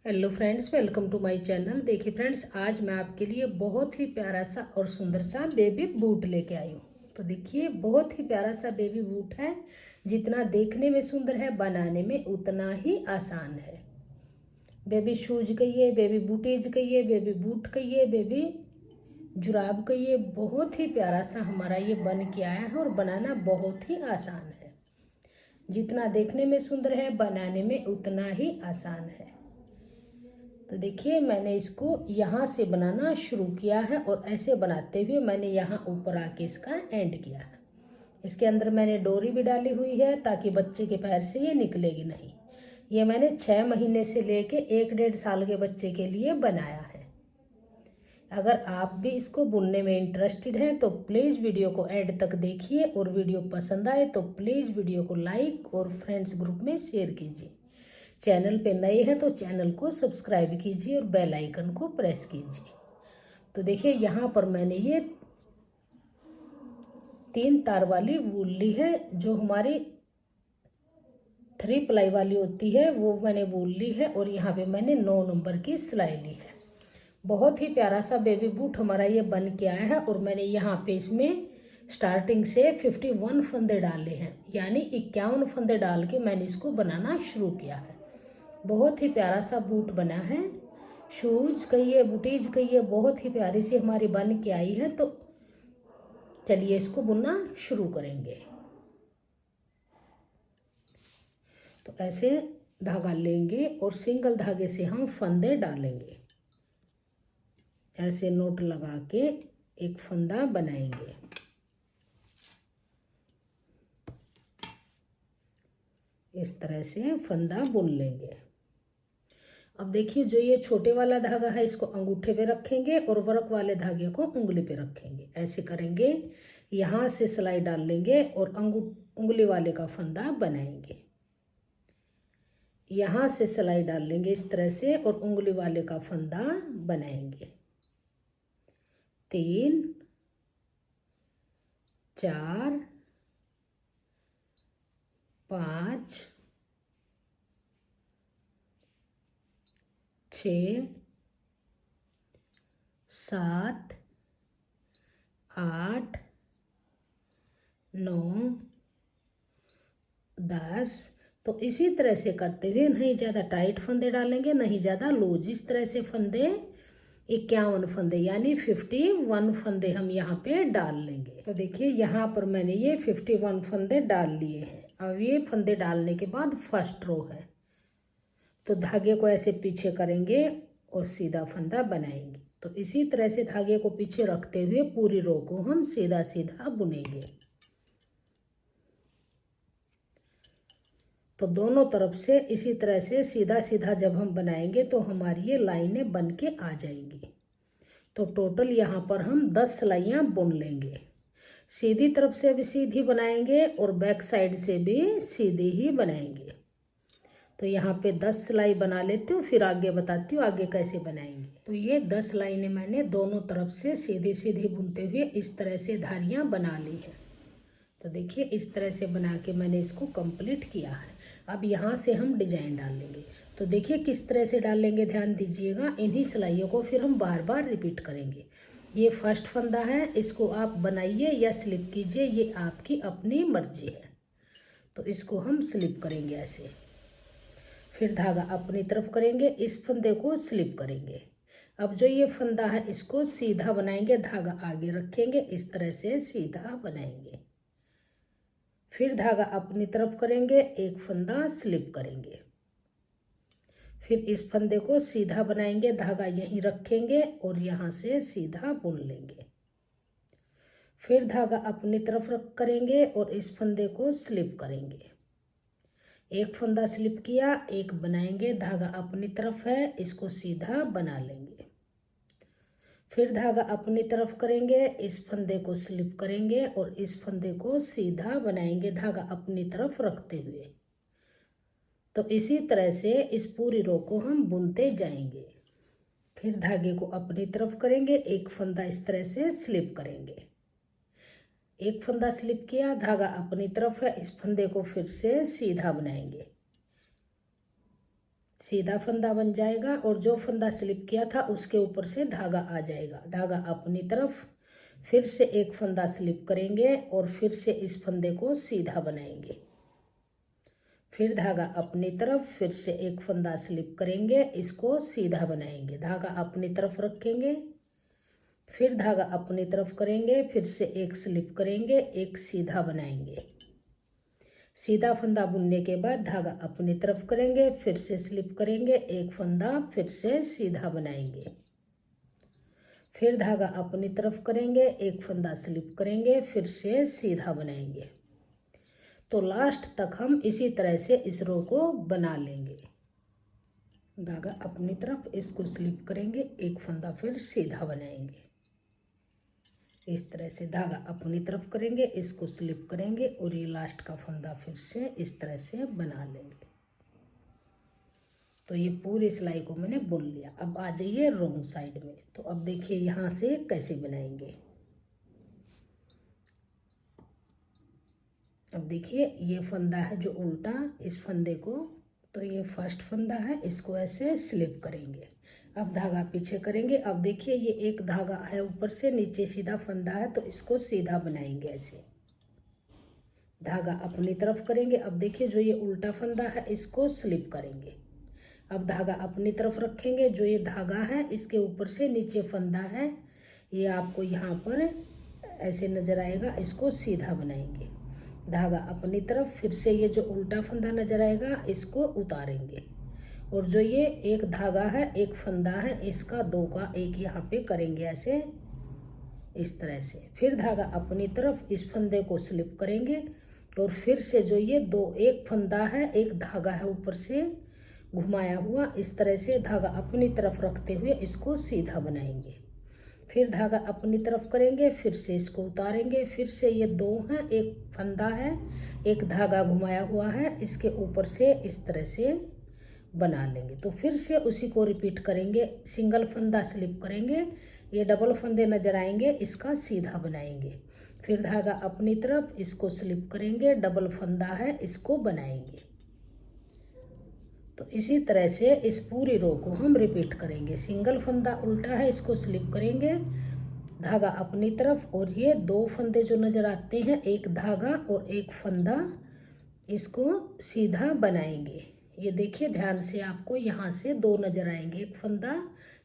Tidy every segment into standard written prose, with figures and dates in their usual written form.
Hello friends, welcome to my channel. देखिए friends, आज मैं आपके लिए बहुत ही प्यारा सा और सुंदर सा बेबी बूट लेके आई हूँ। तो देखिए, बहुत ही प्यारा सा बेबी बूट है। जितना देखने में सुंदर है, बनाने में उतना ही आसान है। बेबी शूज कहिए, बेबी बूटीज कहिए, बेबी बूट कहिए, बेबी जुराब कहिए, बहुत ही प्यारा सा हमारा ये बन के आया है और बनाना बहुत ही आसान है। जितना देखने में सुंदर है, बनाने में उतना ही आसान है। तो देखिए, मैंने इसको यहाँ से बनाना शुरू किया है और ऐसे बनाते हुए मैंने यहाँ ऊपर आके इसका एंड किया है। इसके अंदर मैंने डोरी भी डाली हुई है ताकि बच्चे के पैर से ये निकलेगी नहीं। ये मैंने 6 महीने से लेके 1-1.5 साल के बच्चे के लिए बनाया है। अगर आप भी इसको बुनने में इंटरेस्टेड हैं तो प्लीज़ वीडियो को एंड तक देखिए, और वीडियो पसंद आए तो प्लीज़ वीडियो को लाइक और फ्रेंड्स ग्रुप में शेयर कीजिए। चैनल पे नए हैं तो चैनल को सब्सक्राइब कीजिए और बेल आइकन को प्रेस कीजिए। तो देखिए, यहाँ पर मैंने ये 3 तार वाली वूल ली है। जो हमारी 3 प्लाई वाली होती है वो मैंने वूल ली है, और यहाँ पे मैंने 9 नंबर की सिलाई ली है। बहुत ही प्यारा सा बेबी बूट हमारा ये बन के आया है। और मैंने यहाँ पे इसमें स्टार्टिंग से 51 फंदे डाले हैं, यानी 51 फंदे डाल के मैंने इसको बनाना शुरू किया है। बहुत ही प्यारा सा बूट बना है। शूज कहिए, बूटीज कहिए, बहुत ही प्यारी सी हमारी बन के आई है। तो चलिए इसको बुनना शुरू करेंगे। तो ऐसे धागा लेंगे और सिंगल धागे से हम फंदे डालेंगे। ऐसे नोट लगा के एक फंदा बनाएंगे। इस तरह से फंदा बुन लेंगे। अब देखिए, जो ये छोटे वाला धागा है इसको अंगूठे पे रखेंगे और वर्क वाले धागे को उंगली पे रखेंगे। ऐसे करेंगे। यहाँ से सिलाई डाल लेंगे और उंगली वाले का फंदा बनाएंगे। यहाँ से सिलाई डाल लेंगे इस तरह से और उंगली वाले का फंदा बनाएंगे। 3 4 5 6 7 8 9 10। तो इसी तरह से करते हुए, नहीं ज़्यादा टाइट फंदे डालेंगे, नहीं ज़्यादा लूज। इस तरह से फंदे 51 फंदे यानी 51 फंदे हम यहाँ पे डाल लेंगे। तो देखिए, यहाँ पर मैंने ये 51 फंदे डाल लिए हैं। अब ये फंदे डालने के बाद फर्स्ट रो है, तो धागे को ऐसे पीछे करेंगे और सीधा फंदा बनाएंगे। तो इसी तरह से धागे को पीछे रखते हुए पूरी रो को हम सीधा सीधा बुनेंगे। तो दोनों तरफ से इसी तरह से सीधा सीधा जब हम बनाएंगे तो हमारी ये लाइनें बन के आ जाएंगी। तो टोटल यहाँ पर हम 10 सिलाइयाँ बुन लेंगे। सीधी तरफ से भी सीधी बनाएंगे और बैक साइड से भी सीधी ही बनाएंगे। तो यहाँ पे 10 सिलाई बना लेती हूँ, फिर आगे बताती हूँ आगे कैसे बनाएंगे। तो ये 10 लाइनें मैंने दोनों तरफ से सीधी सीधी बुनते हुए इस तरह से धारियाँ बना ली है। तो देखिए, इस तरह से बना के मैंने इसको कंप्लीट किया है। अब यहाँ से हम डिजाइन डाल लेंगे। तो देखिए किस तरह से डालेंगे, ध्यान दीजिएगा। इन्हीं सिलाइयों को फिर हम बार बार रिपीट करेंगे। ये फर्स्ट फंदा है, इसको आप बनाइए या स्लिप कीजिए, ये आपकी अपनी मर्जी है। तो इसको हम स्लिप करेंगे ऐसे, फिर धागा अपनी तरफ करेंगे, इस फंदे को स्लिप करेंगे। अब जो ये फंदा है इसको सीधा बनाएंगे, धागा आगे रखेंगे, इस तरह से सीधा बनाएंगे। फिर धागा अपनी तरफ करेंगे, एक फंदा स्लिप करेंगे, फिर इस फंदे को सीधा बनाएंगे, धागा यहीं रखेंगे और यहाँ से सीधा बुन लेंगे। फिर धागा अपनी तरफ रख करेंगे और इस फंदे को स्लिप करेंगे। एक फंदा स्लिप किया, एक बनाएंगे, धागा अपनी तरफ है, इसको सीधा बना लेंगे। फिर धागा अपनी तरफ करेंगे, इस फंदे को स्लिप करेंगे और इस फंदे को सीधा बनाएंगे, धागा अपनी तरफ रखते हुए। तो इसी तरह से इस पूरी रो को हम बुनते जाएंगे। फिर धागे को अपनी तरफ करेंगे, एक फंदा इस तरह से स्लिप करेंगे। एक फंदा स्लिप किया, धागा अपनी तरफ है, इस फंदे को फिर से सीधा बनाएंगे, सीधा फंदा बन जाएगा और जो फंदा स्लिप किया था उसके ऊपर से धागा आ जाएगा। धागा अपनी तरफ, फिर से एक फंदा स्लिप करेंगे और फिर से इस फंदे को सीधा बनाएंगे। फिर धागा अपनी तरफ, फिर से एक फंदा स्लिप करेंगे, इसको सीधा बनाएंगे। धागा अपनी तरफ रखेंगे, फिर धागा अपनी तरफ करेंगे, फिर से एक स्लिप करेंगे, एक सीधा बनाएंगे। सीधा फंदा बुनने के बाद धागा अपनी तरफ करेंगे, फिर से स्लिप करेंगे, एक फंदा, फिर से सीधा बनाएंगे। फिर धागा अपनी तरफ करेंगे, एक फंदा स्लिप करेंगे, फिर से सीधा बनाएंगे। तो लास्ट तक हम इसी तरह से इस रो को बना लेंगे। धागा अपनी तरफ, इसको स्लिप करेंगे, एक फंदा, फिर सीधा बनाएंगे। इस तरह से धागा अपनी तरफ करेंगे, इसको स्लिप करेंगे और ये लास्ट का फंदा फिर से इस तरह से बना लेंगे। तो ये पूरी सिलाई को मैंने बुन लिया। अब आ जाइए रॉन्ग साइड में। तो अब देखिए यहाँ से कैसे बनाएंगे। अब देखिए ये फंदा है जो उल्टा, इस फंदे को, तो ये फर्स्ट फंदा है, इसको ऐसे स्लिप करेंगे। अब धागा पीछे करेंगे। अब देखिए ये एक धागा है ऊपर से, नीचे सीधा फंदा है, तो इसको सीधा बनाएंगे ऐसे। धागा अपनी तरफ करेंगे। अब देखिए जो ये उल्टा फंदा है इसको स्लिप करेंगे। अब धागा अपनी तरफ रखेंगे, जो ये धागा है इसके ऊपर से नीचे फंदा है, ये आपको यहाँ पर ऐसे नजर आएगा, इसको सीधा बनाएंगे। धागा अपनी तरफ, फिर से ये जो उल्टा फंदा नजर आएगा इसको उतारेंगे और जो ये एक धागा है, एक फंदा है, इसका दो का एक यहाँ पे करेंगे ऐसे, इस तरह से। फिर धागा अपनी तरफ, इस फंदे को स्लिप करेंगे और फिर से जो ये दो, एक फंदा है, एक धागा है ऊपर से घुमाया हुआ, इस तरह से धागा अपनी तरफ रखते हुए इसको सीधा बनाएंगे। फिर धागा अपनी तरफ करेंगे, फिर से इसको उतारेंगे, फिर से ये दो हैं, एक फंदा है, एक धागा घुमाया हुआ है, इसके ऊपर से इस तरह से बना लेंगे। तो फिर से उसी को रिपीट करेंगे। सिंगल फंदा स्लिप करेंगे, ये डबल फंदे नजर आएंगे, इसका सीधा बनाएंगे। फिर धागा अपनी तरफ, इसको स्लिप करेंगे, डबल फंदा है, इसको बनाएंगे। तो इसी तरह से इस पूरी रो को हम रिपीट करेंगे। सिंगल फंदा उल्टा है, इसको स्लिप करेंगे, धागा अपनी तरफ, और ये दो फंदे जो नजर आते हैं, एक धागा और एक फंदा, इसको सीधा बनाएंगे। ये देखिए ध्यान से, आपको यहाँ से दो नजर आएंगे, एक फंदा,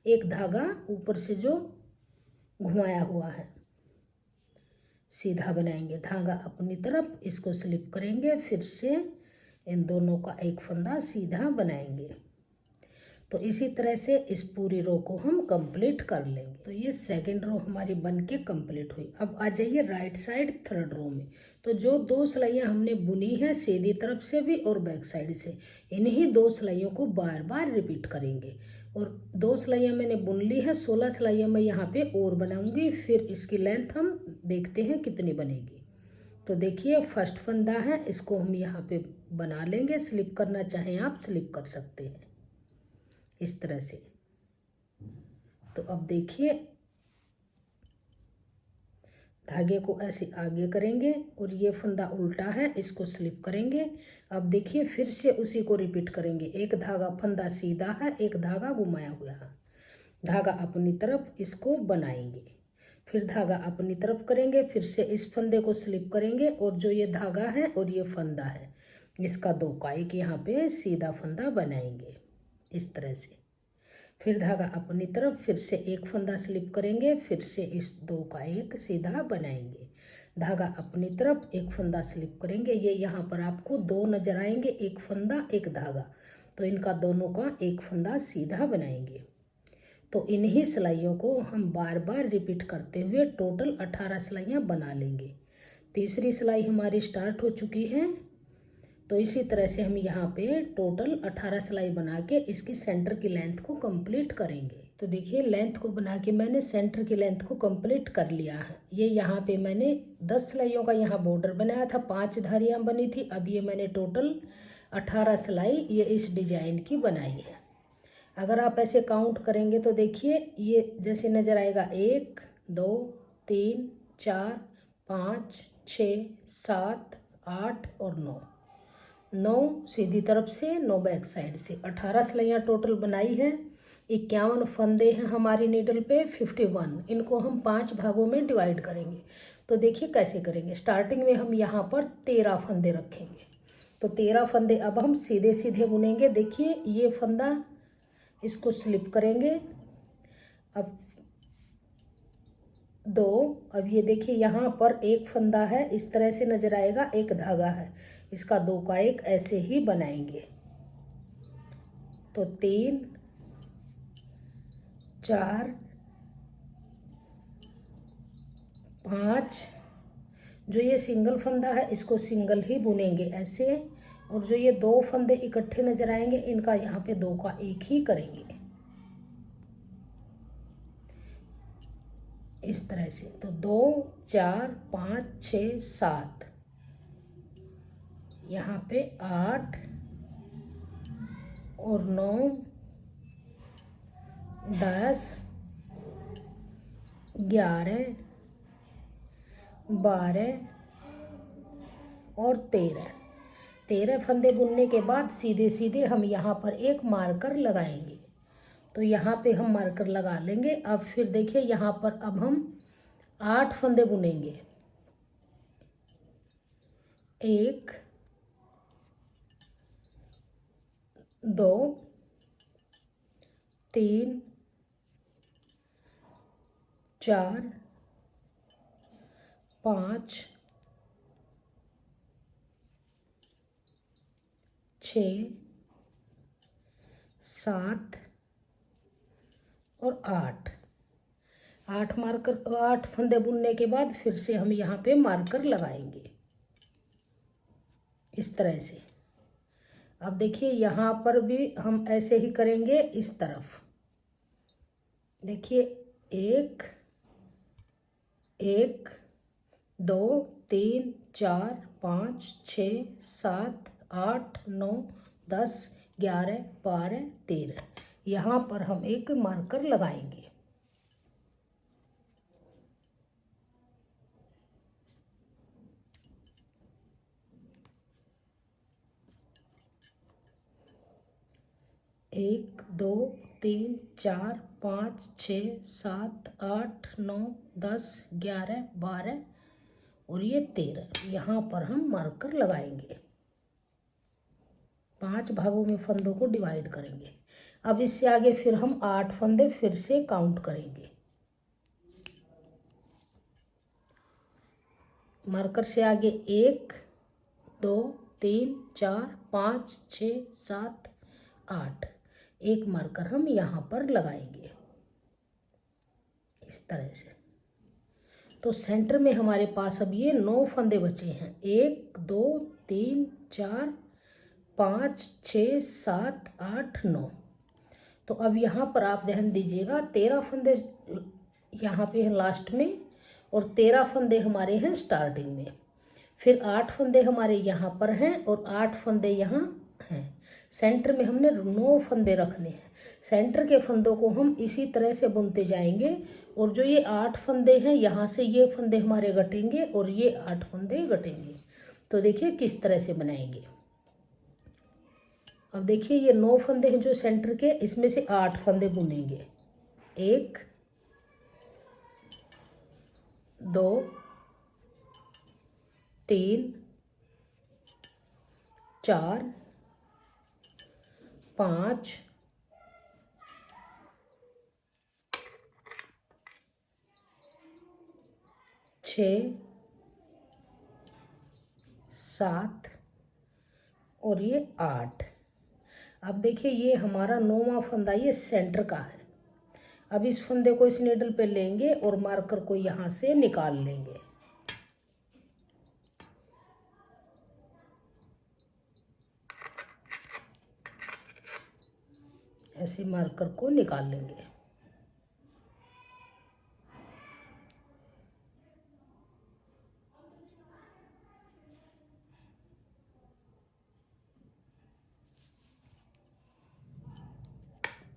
एक धागा ऊपर से जो घुमाया हुआ है, सीधा बनाएंगे। धागा अपनी तरफ, इसको स्लिप करेंगे, फिर से इन दोनों का एक फंदा सीधा बनाएंगे। तो इसी तरह से इस पूरी रो को हम कंप्लीट कर लेंगे। तो ये सेकंड रो हमारी बन के कंप्लीट हुई। अब आ जाइए राइट साइड थर्ड रो में। तो जो दो सिलाइयाँ हमने बुनी है सीधी तरफ से भी और बैक साइड से, इन्हीं दो सिलाइयों को बार बार रिपीट करेंगे। और दो सिलाइयाँ मैंने बुन ली है, 16 सिलाइयाँ मैं यहाँ पे और बनाऊंगी, फिर इसकी लेंथ हम देखते हैं कितनी बनेगी। तो देखिए फर्स्ट फंदा है, इसको हम यहाँ पे बना लेंगे। स्लिप करना चाहें आप स्लिप कर सकते हैं इस तरह से। तो अब देखिए धागे को ऐसे आगे करेंगे और ये फंदा उल्टा है, इसको स्लिप करेंगे। अब देखिए फिर से उसी को रिपीट करेंगे। एक धागा, फंदा सीधा है, एक धागा घुमाया हुआ है, धागा अपनी तरफ, इसको बनाएंगे। फिर धागा अपनी तरफ करेंगे, फिर से इस फंदे को स्लिप करेंगे और जो ये धागा है और ये फंदा है, इसका दो का एक यहाँ पे सीधा फंदा बनाएंगे इस तरह से। फिर धागा अपनी तरफ, फिर से एक फंदा स्लिप करेंगे, फिर से इस दो का एक सीधा बनाएंगे। धागा अपनी तरफ, एक फंदा स्लिप करेंगे, ये यहाँ पर आपको दो नजर आएंगे, एक फंदा एक धागा, तो इनका दोनों का एक फंदा सीधा बनाएंगे। तो इन्हीं सिलाइयों को हम बार बार रिपीट करते हुए टोटल 18 सिलाइयाँ बना लेंगे। तीसरी सिलाई हमारी स्टार्ट हो चुकी है। तो इसी तरह से हम यहाँ पे टोटल 18 सिलाई बना के इसकी सेंटर की लेंथ को कंप्लीट करेंगे। तो देखिए लेंथ को बना के मैंने सेंटर की लेंथ को कंप्लीट कर लिया है। ये यहाँ पे मैंने 10 सिलाइयों का यहाँ बॉर्डर बनाया था, 5 धारियाँ बनी थी। अब ये मैंने टोटल 18 सिलाई ये इस डिजाइन की बनाई है। अगर आप ऐसे काउंट करेंगे तो देखिए ये जैसे नज़र आएगा 1 2 3 4 5 6 7 8 और 9। 9 सीधी तरफ से, 9 बैक साइड से। 18 सिलाइयाँ टोटल बनाई हैं। 51 फंदे हैं हमारी नीडल पे, 51। इनको हम 5 भागों में डिवाइड करेंगे। तो देखिए कैसे करेंगे। स्टार्टिंग में हम यहाँ पर 13 फंदे रखेंगे। तो 13 फंदे अब हम सीधे सीधे बुनेंगे। देखिए ये फंदा, इसको स्लिप करेंगे। अब 2, अब ये देखिए यहाँ पर एक फंदा है, इस तरह से नजर आएगा, एक धागा है, इसका 2 का 1 ऐसे ही बनाएंगे। तो 3 4 5, जो ये सिंगल फंदा है इसको सिंगल ही बुनेंगे ऐसे, और जो ये 2 फंदे इकट्ठे नजर आएंगे इनका यहाँ पे 2 का 1 ही करेंगे इस तरह से। तो 2 4 5 6 7, यहाँ पे 8 और 9 10 11 12 और 13 फंदे बुनने के बाद सीधे सीधे हम यहाँ पर एक मार्कर लगाएंगे। तो यहाँ पे हम मार्कर लगा लेंगे। अब फिर देखिए यहाँ पर अब हम 8 फंदे बुनेंगे। 1 2 3 4 5 6 7 और 8 मार्कर, 8 फंदे बुनने के बाद फिर से हम यहाँ पे मार्कर लगाएंगे इस तरह से। अब देखिए यहाँ पर भी हम ऐसे ही करेंगे इस तरफ। देखिए 1 1 2 3 4 5 6 7 8 9 10 11 12 13, यहाँ पर हम एक मार्कर लगाएंगे। एक 2 3 4 5 6 7 8 9 10 11 12 और ये 13, यहाँ पर हम मार्कर लगाएंगे। 5 भागों में फंदों को डिवाइड करेंगे। अब इससे आगे फिर हम 8 फंदे फिर से काउंट करेंगे। मार्कर से आगे 1 2 3 4 5 6 7 8, एक मार्कर हम यहाँ पर लगाएंगे इस तरह से। तो सेंटर में हमारे पास अब ये 9 फंदे बचे हैं। 1 2 3 4 5 6 7 8 9। तो अब यहाँ पर आप ध्यान दीजिएगा, 13 फंदे यहाँ पे हैं लास्ट में और 13 फंदे हमारे हैं स्टार्टिंग में। फिर 8 फंदे हमारे यहाँ पर हैं और 8 फंदे यहाँ हैं। सेंटर में हमने 9 फंदे रखने हैं। सेंटर के फंदों को हम इसी तरह से बुनते जाएंगे और जो ये 8 फंदे हैं यहाँ से ये फंदे हमारे घटेंगे और ये 8 फंदे घटेंगे। तो देखिए किस तरह से बनाएंगे। अब देखिए ये 9 फंदे हैं जो सेंटर के, इसमें से 8 फंदे बुनेंगे। 1 2 3 4 5 6 7 और ये 8। अब देखिए ये हमारा 9वां फंदा ये सेंटर का है। अब इस फंदे को इस नीडल पे लेंगे और मार्कर को यहाँ से निकाल लेंगे। ऐसे मार्कर को निकाल लेंगे।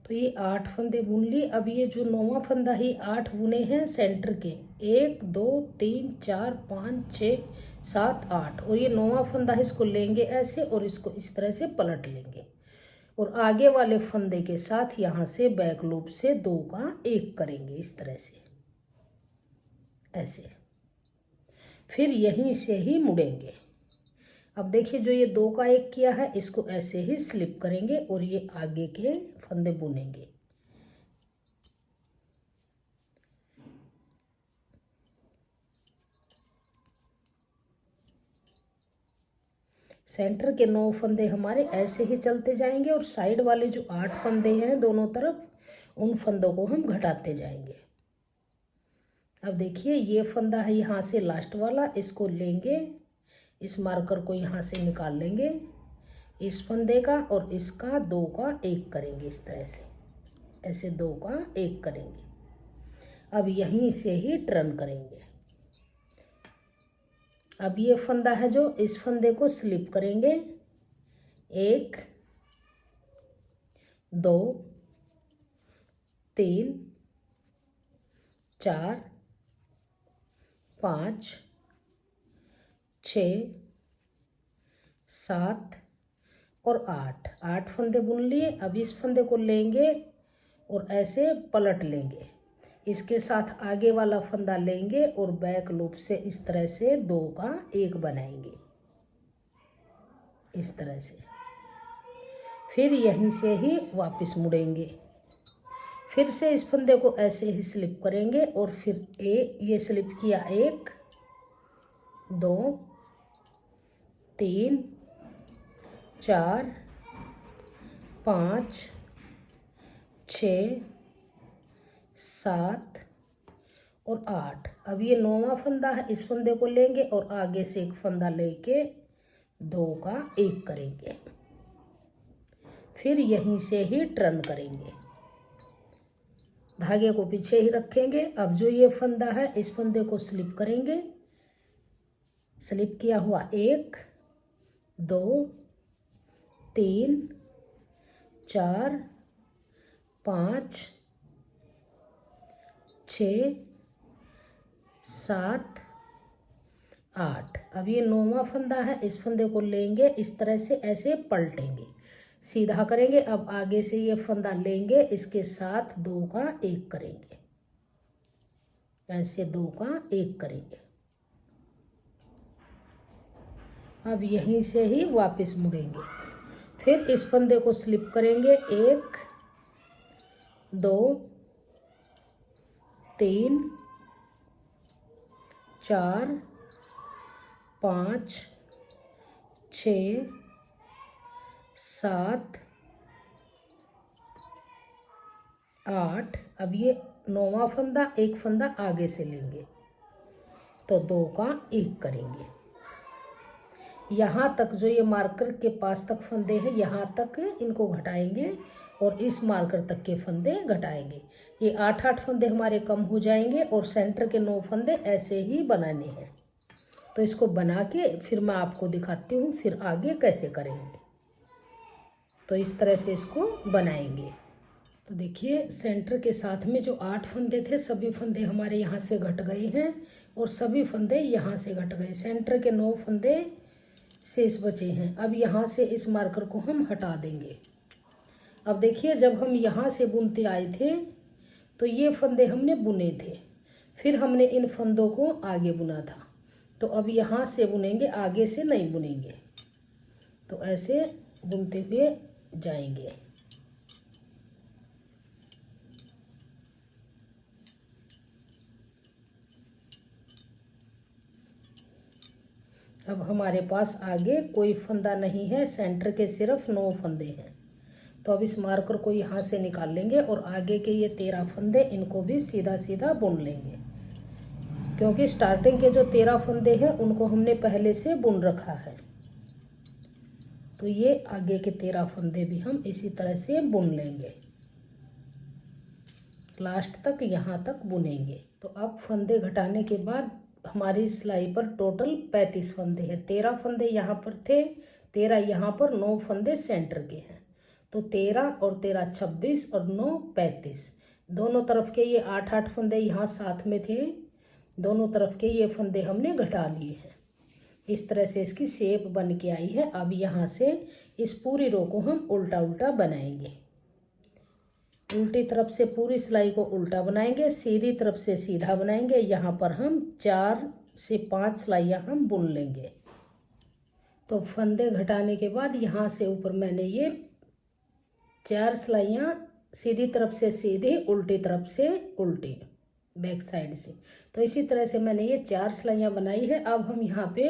तो ये 8 फंदे बुन ली। अब ये जो 9वां फंदा है 8 बुने हैं सेंटर के, 1 2 3 4 5 6 7 8 और ये 9वां फंदा है, इसको लेंगे ऐसे और इसको इस तरह से पलट लेंगे और आगे वाले फंदे के साथ यहाँ से बैक लूप से 2 का 1 करेंगे इस तरह से ऐसे। फिर यहीं से ही मुड़ेंगे। अब देखिए जो ये 2 का 1 किया है इसको ऐसे ही स्लिप करेंगे और ये आगे के फंदे बुनेंगे। सेंटर के 9 फंदे हमारे ऐसे ही चलते जाएंगे और साइड वाले जो 8 फंदे हैं दोनों तरफ उन फंदों को हम घटाते जाएंगे। अब देखिए ये फंदा है यहाँ से लास्ट वाला, इसको लेंगे, इस मार्कर को यहाँ से निकाल लेंगे इस फंदे का और इसका 2 का 1 करेंगे इस तरह से ऐसे 2 का 1 करेंगे। अब यहीं से ही टर्न करेंगे। अब ये फंदा है जो इस फंदे को स्लिप करेंगे 1 2 3 4 5 6 7 और 8 फंदे बुन लिए। अब इस फंदे को लेंगे और ऐसे पलट लेंगे, इसके साथ आगे वाला फंदा लेंगे और बैक लूप से इस तरह से 2 का 1 बनाएंगे इस तरह से। फिर यहीं से ही वापस मुड़ेंगे, फिर से इस फंदे को ऐसे ही स्लिप करेंगे और फिर ये स्लिप किया 1 2 3 4 5 6 7 और 8। अब ये 9वां फंदा है, इस फंदे को लेंगे और आगे से एक फंदा लेके 2 का 1 करेंगे। फिर यहीं से ही टर्न करेंगे, धागे को पीछे ही रखेंगे। अब जो ये फंदा है इस फंदे को स्लिप करेंगे, स्लिप किया हुआ 1 2 3 4 5 6 7 8। अब ये 9वां फंदा है, इस फंदे को लेंगे इस तरह से ऐसे पलटेंगे, सीधा करेंगे। अब आगे से ये फंदा लेंगे, इसके साथ 2 का 1 करेंगे ऐसे 2 का 1 करेंगे। अब यहीं से ही वापस मुड़ेंगे, फिर इस फंदे को स्लिप करेंगे 1 2 3 4 5 6 7 8। अब ये 9वां फंदा, एक फंदा आगे से लेंगे तो 2 का 1 करेंगे। यहाँ तक जो ये मार्कर के पास तक फंदे हैं यहाँ तक इनको घटाएंगे और इस मार्कर तक के फंदे घटाएंगे। ये 8 फंदे हमारे कम हो जाएंगे और सेंटर के 9 फंदे ऐसे ही बनाने हैं। तो इसको बना के फिर मैं आपको दिखाती हूँ फिर आगे कैसे करेंगे। तो इस तरह से इसको बनाएंगे। तो देखिए सेंटर के साथ में जो 8 फंदे थे सभी फंदे हमारे यहाँ से घट गए हैं और सभी फंदे यहाँ से घट गए। सेंटर के 9 फंदे शेष बचे हैं। अब यहाँ से इस मार्कर को हम हटा देंगे। अब देखिए जब हम यहाँ से बुनते आए थे तो ये फंदे हमने बुने थे, फिर हमने इन फंदों को आगे बुना था, तो अब यहाँ से बुनेंगे, आगे से नहीं बुनेंगे। तो ऐसे बुनते हुए जाएंगे। अब हमारे पास आगे कोई फंदा नहीं है, सेंटर के सिर्फ 9 फंदे हैं। तो अब इस मार्कर को यहाँ से निकाल लेंगे और आगे के ये 13 फंदे इनको भी सीधा सीधा बुन लेंगे, क्योंकि स्टार्टिंग के जो 13 फंदे हैं उनको हमने पहले से बुन रखा है। तो ये आगे के 13 फंदे भी हम इसी तरह से बुन लेंगे, लास्ट तक यहाँ तक बुनेंगे। तो अब फंदे घटाने के बाद हमारी सिलाई पर टोटल 35 फंदे हैं। 13 फंदे यहाँ पर थे, 13 यहाँ पर, 9 फंदे सेंटर के हैं। तो 13 और 13 26 और 9 35। दोनों तरफ के ये 8 फंदे यहाँ साथ में थे, दोनों तरफ के ये फंदे हमने घटा लिए हैं। इस तरह से इसकी शेप बन के आई है। अब यहाँ से इस पूरी रो को हम उल्टा उल्टा बनाएंगे। उल्टी तरफ से पूरी सिलाई को उल्टा बनाएंगे, सीधी तरफ से सीधा बनाएंगे। यहाँ पर हम 4 से 5 सिलाइयाँ हम बुन लेंगे। तो फंदे घटाने के बाद यहाँ से ऊपर मैंने ये 4 सिलाइयाँ सीधी तरफ से सीधी, उल्टी तरफ से उल्टी, बैक साइड से। तो इसी तरह से मैंने ये 4 सिलाइयाँ बनाई है। अब हम यहाँ पे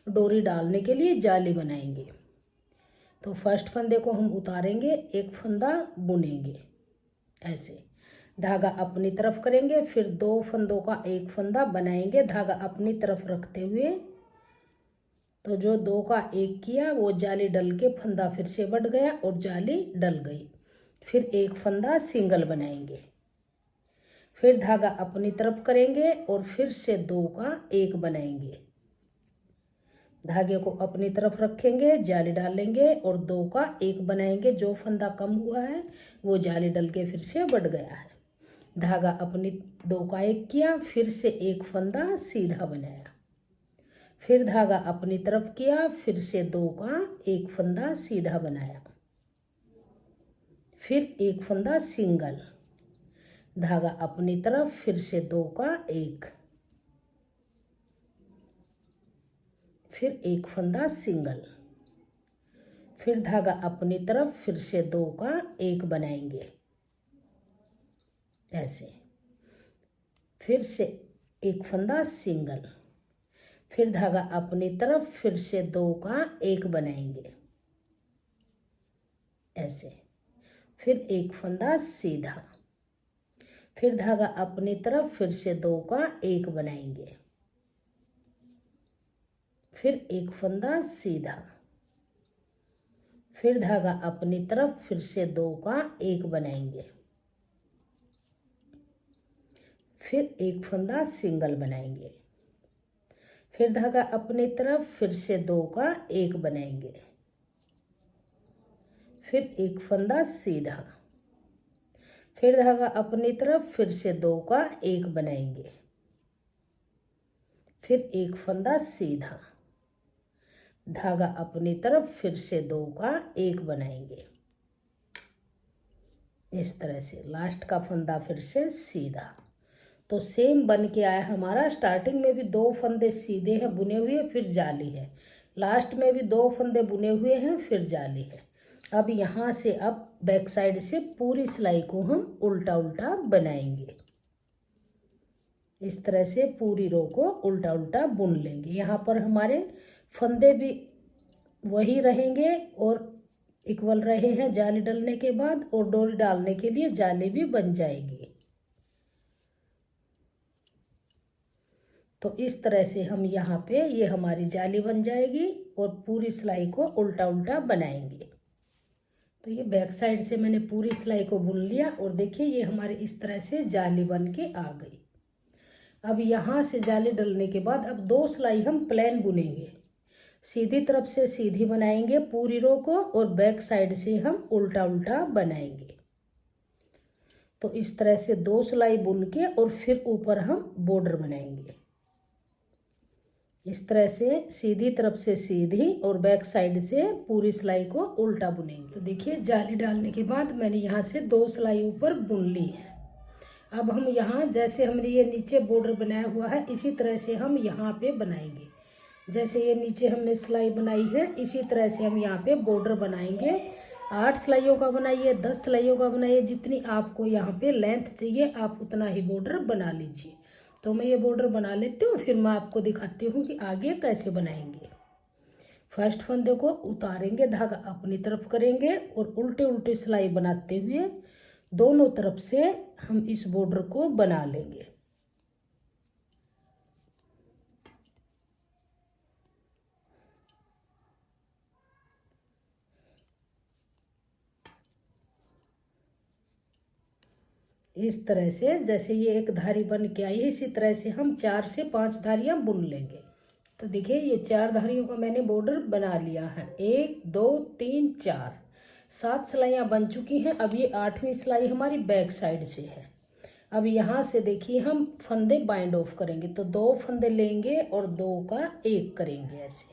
डोरी डालने के लिए जाली बनाएंगे। तो फर्स्ट फंदे को हम उतारेंगे, एक फंदा बुनेंगे ऐसे, धागा अपनी तरफ करेंगे, फिर 2 फंदों का एक फंदा बनाएंगे धागा अपनी तरफ रखते हुए। तो जो 2 का एक किया वो जाली डल के फंदा फिर से बढ़ गया और जाली डल गई। फिर एक फंदा सिंगल बनाएंगे, फिर धागा अपनी तरफ करेंगे और फिर से 2 का एक बनाएंगे। धागे को अपनी तरफ रखेंगे, जाली डालेंगे और 2 का एक बनाएंगे। जो फंदा कम हुआ है वो जाली डल के फिर से बढ़ गया है। धागा अपनी 2 का एक किया, फिर से एक फंदा सीधा बनाया, फिर धागा अपनी तरफ किया, फिर से 2 का एक फंदा सीधा बनाया, फिर एक फंदा सिंगल, धागा अपनी तरफ, फिर से 2 का एक, फिर एक फंदा सिंगल, फिर धागा अपनी तरफ, फिर से 2 का एक बनाएंगे ऐसे, फिर से एक फंदा सिंगल, फिर धागा अपनी तरफ, फिर से 2 का एक बनाएंगे ऐसे, फिर एक फंदा सीधा, फिर धागा अपनी तरफ, फिर से 2 का एक बनाएंगे, फिर एक फंदा सीधा, फिर धागा अपनी तरफ, फिर से 2 का एक बनाएंगे, फिर एक फंदा सिंगल बनाएंगे, फिर धागा अपनी तरफ, फिर से 2 का एक बनाएंगे, फिर एक फंदा सीधा, फिर धागा अपनी तरफ, फिर से 2 का एक बनाएंगे, फिर एक फंदा सीधा, धागा अपनी तरफ, फिर से 2 का एक बनाएंगे इस तरह से। लास्ट का फंदा फिर से सीधा। तो सेम बन के आया हमारा। स्टार्टिंग में भी 2 फंदे सीधे हैं बुने हुए, फिर जाली है। लास्ट में भी 2 फंदे बुने हुए हैं, फिर जाली है। अब यहाँ से अब बैक साइड से पूरी सिलाई को हम उल्टा उल्टा बनाएंगे। इस तरह से पूरी रो को उल्टा उल्टा बुन लेंगे। यहाँ पर हमारे फंदे भी वही रहेंगे और इक्वल रहे हैं जाली डलने के बाद, और डोरी डालने के लिए जाली भी बन जाएगी। तो इस तरह से हम यहाँ पे ये हमारी जाली बन जाएगी और पूरी सिलाई को उल्टा उल्टा बनाएंगे। तो ये बैक साइड से मैंने पूरी सिलाई को बुन लिया और देखिए ये हमारी इस तरह से जाली बन के आ गई। अब यहाँ से जाली डलने के बाद अब 2 सिलाई हम प्लेन बुनेंगे। सीधी तरफ से सीधी बनाएंगे पूरी रो को और बैक साइड से हम उल्टा उल्टा बनाएंगे। तो इस तरह से 2 सिलाई बुन के और फिर ऊपर हम बॉर्डर बनाएंगे। इस तरह से सीधी तरफ से सीधी और बैक साइड से पूरी सिलाई को उल्टा बुनेंगे। तो देखिए जाली डालने के बाद मैंने यहाँ से 2 सिलाई ऊपर बुन ली है। अब हम यहाँ जैसे हमने ये नीचे बॉर्डर बनाया हुआ है इसी तरह से हम यहाँ पे बनाएंगे। जैसे ये नीचे हमने सिलाई बनाई है इसी तरह से हम यहाँ पे बॉर्डर बनाएंगे। 8 सिलाइयों का बनाइए, 10 सिलाइयों का बनाइए, जितनी आपको यहाँ पे लेंथ चाहिए आप उतना ही बॉर्डर बना लीजिए। तो मैं ये बॉर्डर बना लेती हूँ, फिर मैं आपको दिखाती हूँ कि आगे कैसे बनाएंगे। फर्स्ट फंदे को उतारेंगे, धागा अपनी तरफ करेंगे और उल्टे उल्टे सिलाई बनाते हुए दोनों तरफ से हम इस बॉर्डर को बना लेंगे। इस तरह से जैसे ये एक धारी बन के आई है इसी तरह से हम 4 से 5 धारियां बुन लेंगे। तो देखिए ये 4 धारियों का मैंने बॉर्डर बना लिया है। 1 2 3 4 7 सिलाइयाँ बन चुकी हैं। अब ये 8वीं सिलाई हमारी बैक साइड से है। अब यहाँ से देखिए हम फंदे बाइंड ऑफ करेंगे, तो 2 फंदे लेंगे और 2 का 1 करेंगे ऐसे।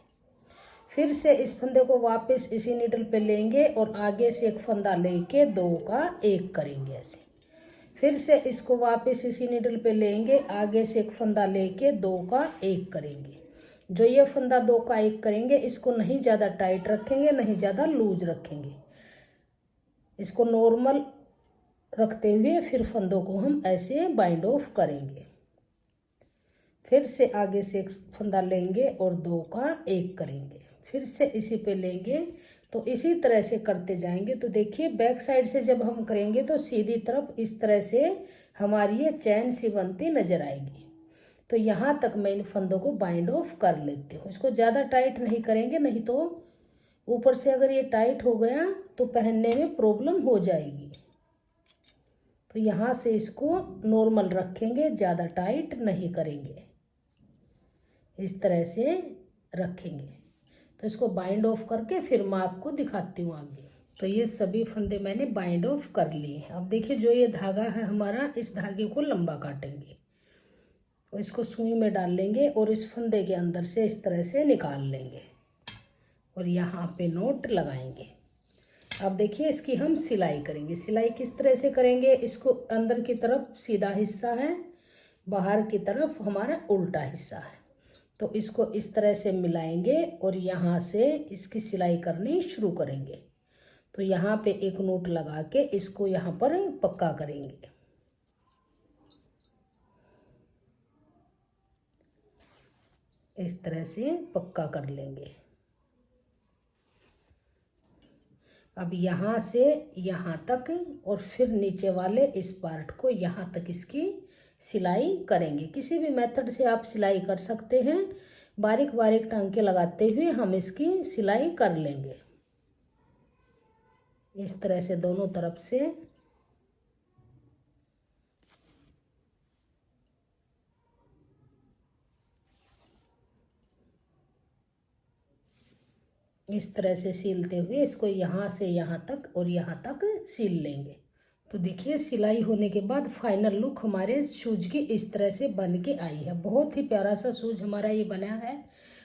फिर से इस फंदे को वापस इसी नीडल पे लेंगे और आगे से एक फंदा लेके 2 का 1 करेंगे ऐसे। फिर से इसको वापस इसी नीडल पे लेंगे, आगे से एक फंदा लेके 2 का 1 करेंगे। जो ये फंदा 2 का 1 करेंगे, इसको नहीं ज़्यादा टाइट रखेंगे, नहीं ज़्यादा लूज रखेंगे, इसको नॉर्मल रखते हुए फिर फंदों को हम ऐसे बाइंड ऑफ करेंगे। फिर से आगे से एक फंदा लेंगे और 2 का 1 करेंगे, फिर से इसी पे लेंगे, तो इसी तरह से करते जाएंगे। तो देखिए बैक साइड से जब हम करेंगे तो सीधी तरफ इस तरह से हमारी ये चैन सी बनती नजर आएगी। तो यहाँ तक मैं इन फंदों को बाइंड ऑफ कर लेती हूँ। इसको ज़्यादा टाइट नहीं करेंगे, नहीं तो ऊपर से अगर ये टाइट हो गया तो पहनने में प्रॉब्लम हो जाएगी। तो यहाँ से इसको नॉर्मल रखेंगे, ज़्यादा टाइट नहीं करेंगे, इस तरह से रखेंगे। तो इसको बाइंड ऑफ करके फिर मैं आपको दिखाती हूँ आगे। तो ये सभी फंदे मैंने बाइंड ऑफ कर लिए। अब देखिए जो ये धागा है हमारा, इस धागे को लंबा काटेंगे और इसको सुई में डाल लेंगे और इस फंदे के अंदर से इस तरह से निकाल लेंगे और यहाँ पे नोट लगाएंगे। अब देखिए इसकी हम सिलाई करेंगे। सिलाई किस तरह से करेंगे, इसको अंदर की तरफ सीधा हिस्सा है, बाहर की तरफ हमारा उल्टा हिस्सा है। तो इसको इस तरह से मिलाएंगे और यहाँ से इसकी सिलाई करनी शुरू करेंगे। तो यहाँ पे एक नोट लगा के इसको यहाँ पर पक्का करेंगे। इस तरह से पक्का कर लेंगे। अब यहाँ से यहाँ तक और फिर नीचे वाले इस पार्ट को यहाँ तक इसकी सिलाई करेंगे। किसी भी मेथड से आप सिलाई कर सकते हैं। बारीक बारीक टांके लगाते हुए हम इसकी सिलाई कर लेंगे इस तरह से दोनों तरफ से। इस तरह से सीलते हुए इसको यहाँ से यहाँ तक और यहाँ तक सील लेंगे। तो देखिए सिलाई होने के बाद फाइनल लुक हमारे शूज की इस तरह से बन के आई है। बहुत ही प्यारा सा शूज हमारा ये बना है।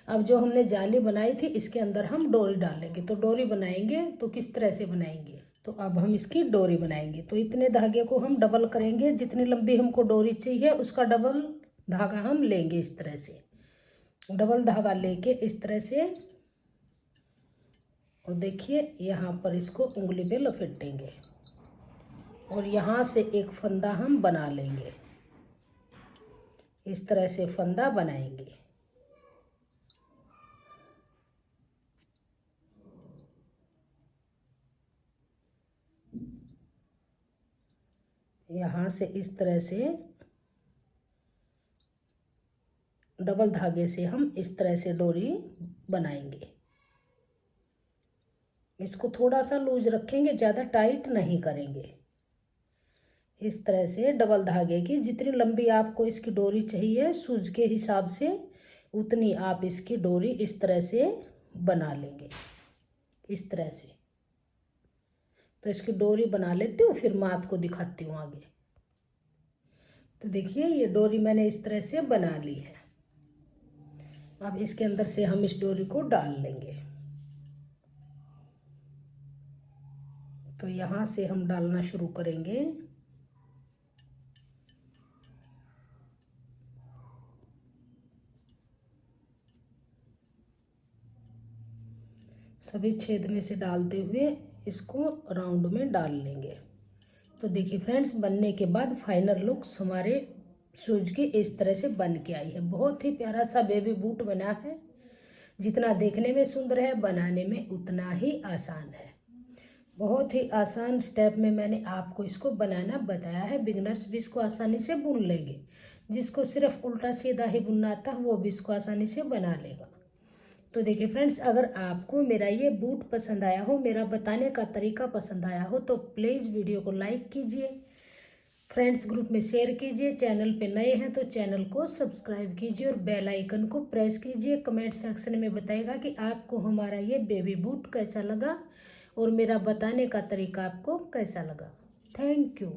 अब जो हमने जाली बनाई थी इसके अंदर हम डोरी डालेंगे। तो डोरी बनाएंगे तो किस तरह से बनाएंगे, तो अब हम इसकी डोरी बनाएंगे। तो इतने धागे को हम डबल करेंगे, जितनी लंबी हमको डोरी चाहिए उसका डबल धागा हम लेंगे। इस तरह से डबल धागा लेके इस तरह से, और देखिए यहाँ पर इसको उंगली पे लपेटेंगे और यहाँ से एक फंदा हम बना लेंगे। इस तरह से फंदा बनाएंगे। यहाँ से इस तरह से डबल धागे से हम इस तरह से डोरी बनाएंगे। इसको थोड़ा सा लूज रखेंगे, ज़्यादा टाइट नहीं करेंगे। इस तरह से डबल धागे की जितनी लंबी आपको इसकी डोरी चाहिए शूज के हिसाब से उतनी आप इसकी डोरी इस तरह से बना लेंगे। इस तरह से तो इसकी डोरी बना लेती हूँ, फिर मैं आपको दिखाती हूँ आगे। तो देखिए ये डोरी मैंने इस तरह से बना ली है। अब इसके अंदर से हम इस डोरी को डाल लेंगे। तो यहाँ से हम डालना शुरू करेंगे। सभी छेद में से डालते हुए इसको राउंड में डाल लेंगे। तो देखिए फ्रेंड्स बनने के बाद फाइनल लुक हमारे शूज की इस तरह से बन के आई है। बहुत ही प्यारा सा बेबी बूट बना है। जितना देखने में सुंदर है बनाने में उतना ही आसान है। बहुत ही आसान स्टेप में मैंने आपको इसको बनाना बताया है। बिगनर्स भी इसको आसानी से बुन लेंगे। जिसको सिर्फ उल्टा सीधा ही बुनना आता है वो भी इसको आसानी से बना लेगा। तो देखिए फ्रेंड्स अगर आपको मेरा ये बूट पसंद आया हो, मेरा बताने का तरीका पसंद आया हो तो प्लीज़ वीडियो को लाइक कीजिए, फ्रेंड्स ग्रुप में शेयर कीजिए। चैनल पे नए हैं तो चैनल को सब्सक्राइब कीजिए और बेल आइकन को प्रेस कीजिए। कमेंट सेक्शन में बताइएगा कि आपको हमारा ये बेबी बूट कैसा लगा और मेरा बताने का तरीका आपको कैसा लगा। Thank you.